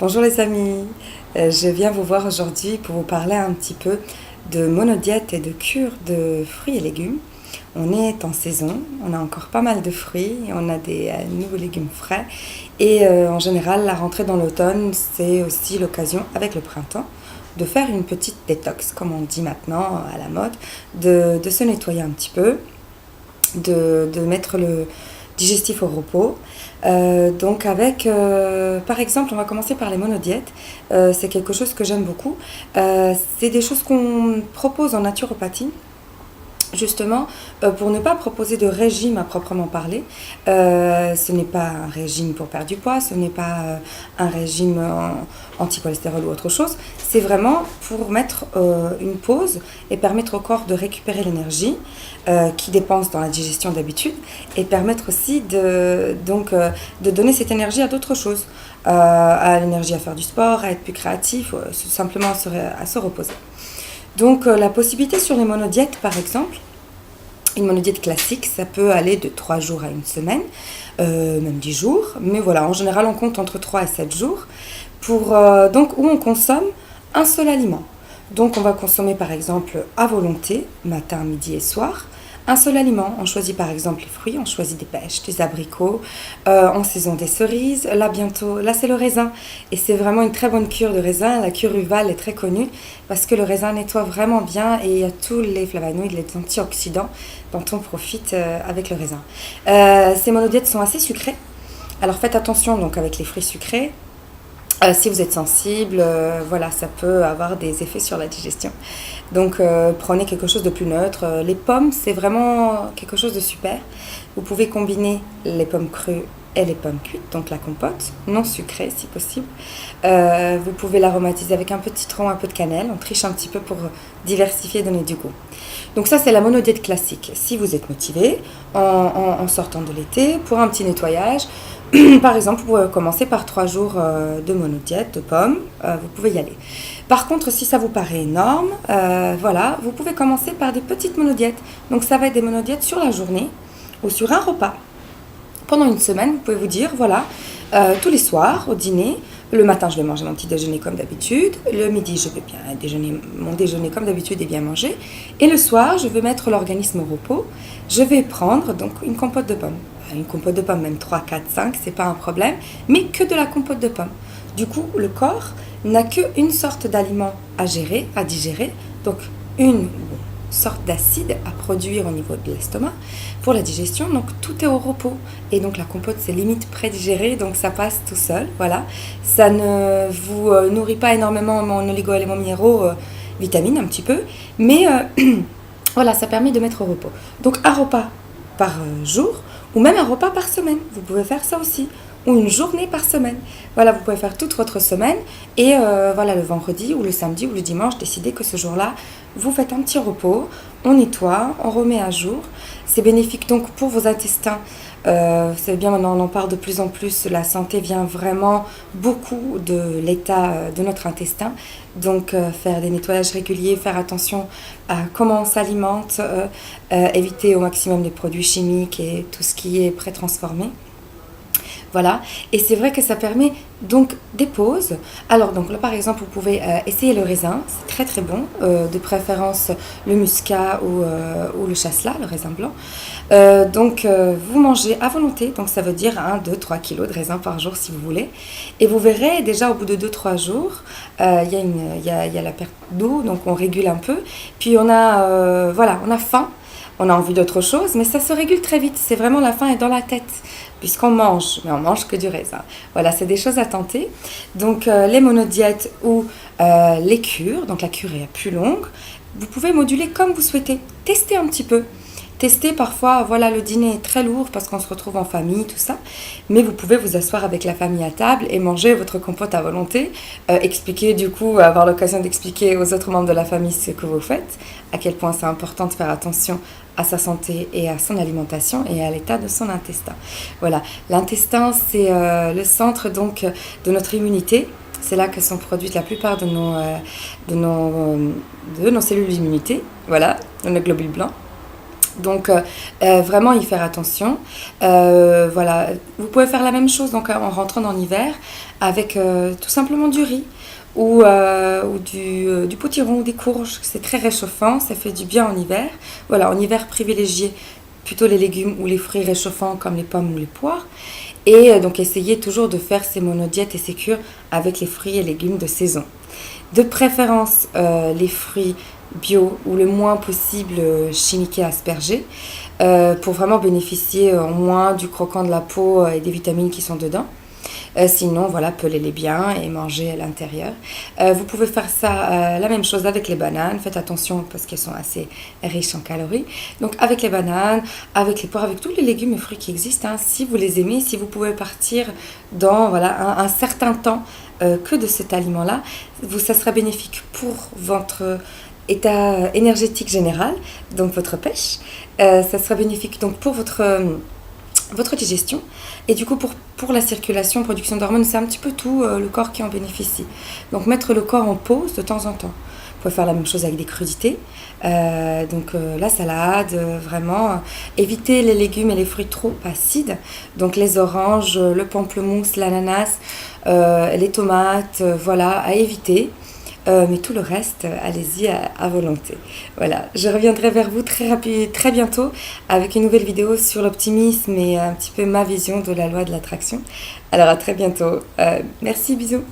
Bonjour les amis, je viens vous voir aujourd'hui pour vous parler un petit peu de monodiète et de cure de fruits et légumes. On est en saison, on a encore pas mal de fruits, on a des nouveaux légumes frais et en général la rentrée dans l'automne c'est aussi l'occasion avec le printemps de faire une petite détox comme on dit maintenant à la mode, de se nettoyer un petit peu, de mettre le digestif au repos. Donc avec, par exemple, on va commencer par les monodiètes. C'est quelque chose que j'aime beaucoup. C'est des choses qu'on propose en naturopathie justement pour ne pas proposer de régime à proprement parler. Ce n'est pas un régime pour perdre du poids, ce n'est pas un régime anti-cholestérol ou autre chose. C'est vraiment pour mettre une pause et permettre au corps de récupérer l'énergie qui dépense dans la digestion d'habitude et permettre aussi de donner cette énergie à d'autres choses, à l'énergie à faire du sport, à être plus créatif, simplement à se reposer. Donc la possibilité sur les monodiètes par exemple, une monodiète classique, ça peut aller de 3 jours à une semaine, même 10 jours, mais voilà, en général on compte entre 3 et 7 jours, donc où on consomme un seul aliment. Donc on va consommer par exemple à volonté, matin, midi et soir, un seul aliment. On choisit par exemple les fruits, on choisit des pêches, des abricots, en saison des cerises. Là bientôt, là c'est le raisin. Et c'est vraiment une très bonne cure de raisin. La cure Uval est très connue parce que le raisin nettoie vraiment bien et il y a tous les flavonoïdes, les antioxydants dont on profite avec le raisin. Ces monodiètes sont assez sucrées. Alors faites attention donc avec les fruits sucrés. Si vous êtes sensible, voilà, ça peut avoir des effets sur la digestion. Donc prenez quelque chose de plus neutre. Les pommes, c'est vraiment quelque chose de super. Vous pouvez combiner les pommes crues et les pommes cuites, donc la compote, non sucrée si possible. Vous pouvez l'aromatiser avec un peu de citron, un peu de cannelle. On triche un petit peu pour diversifier et donner du goût. Donc ça, c'est la monodiète classique. Si vous êtes motivé, en sortant de l'été, pour un petit nettoyage, par exemple, vous pouvez commencer par 3 jours de monodiète, de pommes, vous pouvez y aller. Par contre, si ça vous paraît énorme, voilà, vous pouvez commencer par des petites monodiètes. Donc ça va être des monodiètes sur la journée ou sur un repas. Pendant une semaine, vous pouvez vous dire, voilà, tous les soirs au dîner, le matin je vais manger mon petit déjeuner comme d'habitude, le midi je vais bien déjeuner, mon déjeuner comme d'habitude et bien manger, et le soir je vais mettre l'organisme au repos, je vais prendre donc une compote de pommes. Une compote de pommes, même 3, 4, 5, c'est pas un problème, mais que de la compote de pommes. Du coup, le corps n'a qu'une sorte d'aliment à gérer, à digérer, donc une sorte d'acide à produire au niveau de l'estomac pour la digestion, donc tout est au repos. Et donc la compote, c'est limite prédigéré, donc ça passe tout seul, voilà. Ça ne vous nourrit pas énormément en oligo-éléments minéraux, vitamines un petit peu, mais voilà, ça permet de mettre au repos. Donc un repas par jour, ou même un repas par semaine, vous pouvez faire ça aussi, ou une journée par semaine. Voilà, vous pouvez faire toute votre semaine, et voilà, le vendredi, ou le samedi, ou le dimanche, décidez que ce jour-là, vous faites un petit repos, on nettoie, on remet à jour. C'est bénéfique donc pour vos intestins. Vous savez bien, maintenant on en parle de plus en plus, la santé vient vraiment beaucoup de l'état de notre intestin. Donc faire des nettoyages réguliers, faire attention à comment on s'alimente, éviter au maximum les produits chimiques et tout ce qui est pré-transformé. Voilà, et c'est vrai que ça permet donc des pauses. Alors donc là par exemple vous pouvez essayer le raisin, c'est très très bon, de préférence le muscat ou le chasselas, le raisin blanc. Donc vous mangez à volonté, donc ça veut dire 1, 2, 3 kilos de raisin par jour si vous voulez. Et vous verrez déjà au bout de 2-3 jours, il y a la perte d'eau, donc on régule un peu. Puis on a, voilà, on a faim. On a envie d'autre chose, mais ça se régule très vite. C'est vraiment la faim est dans la tête, puisqu'on mange, mais on mange que du raisin. Voilà, c'est des choses à tenter. Donc les monodiètes ou les cures, donc la cure est plus longue, vous pouvez moduler comme vous souhaitez. Testez un petit peu. Testez parfois, voilà, le dîner est très lourd parce qu'on se retrouve en famille, tout ça. Mais vous pouvez vous asseoir avec la famille à table et manger votre compote à volonté. Expliquer du coup, avoir l'occasion d'expliquer aux autres membres de la famille ce que vous faites, à quel point c'est important de faire attention à sa santé et à son alimentation et à l'état de son intestin. Voilà, l'intestin c'est le centre donc de notre immunité. C'est là que sont produites la plupart de nos cellules d'immunité, voilà, de nos globules blancs. Donc vraiment y faire attention. Voilà, vous pouvez faire la même chose donc en rentrant dans l'hiver. avec tout simplement du riz ou du potiron ou des courges. C'est très réchauffant, ça fait du bien en hiver. Voilà, en hiver, privilégiez plutôt les légumes ou les fruits réchauffants comme les pommes ou les poires. Et donc essayez toujours de faire ces monodiètes et ces cures avec les fruits et légumes de saison. De préférence les fruits bio ou le moins possible chimiques et aspergés pour vraiment bénéficier au moins du croquant de la peau et des vitamines qui sont dedans. Sinon, voilà, pelez-les bien et mangez à l'intérieur. Vous pouvez faire ça, la même chose avec les bananes. Faites attention parce qu'elles sont assez riches en calories. Donc avec les bananes, avec les poires, avec tous les légumes et fruits qui existent, hein, si vous les aimez, si vous pouvez partir dans voilà, un certain temps que de cet aliment-là, ça sera bénéfique pour votre état énergétique général, donc votre pêche. Ça sera bénéfique donc pour votre digestion et du coup pour la circulation, production d'hormones, c'est un petit peu tout le corps qui en bénéficie. Donc mettre le corps en pause de temps en temps. Vous pouvez faire la même chose avec des crudités, donc la salade, vraiment éviter les légumes et les fruits trop acides, donc les oranges, le pamplemousse, l'ananas, les tomates, voilà, à éviter. Mais tout le reste, allez-y à volonté. Voilà, je reviendrai vers vous très bientôt avec une nouvelle vidéo sur l'optimisme et un petit peu ma vision de la loi de l'attraction. Alors à très bientôt. Merci, bisous.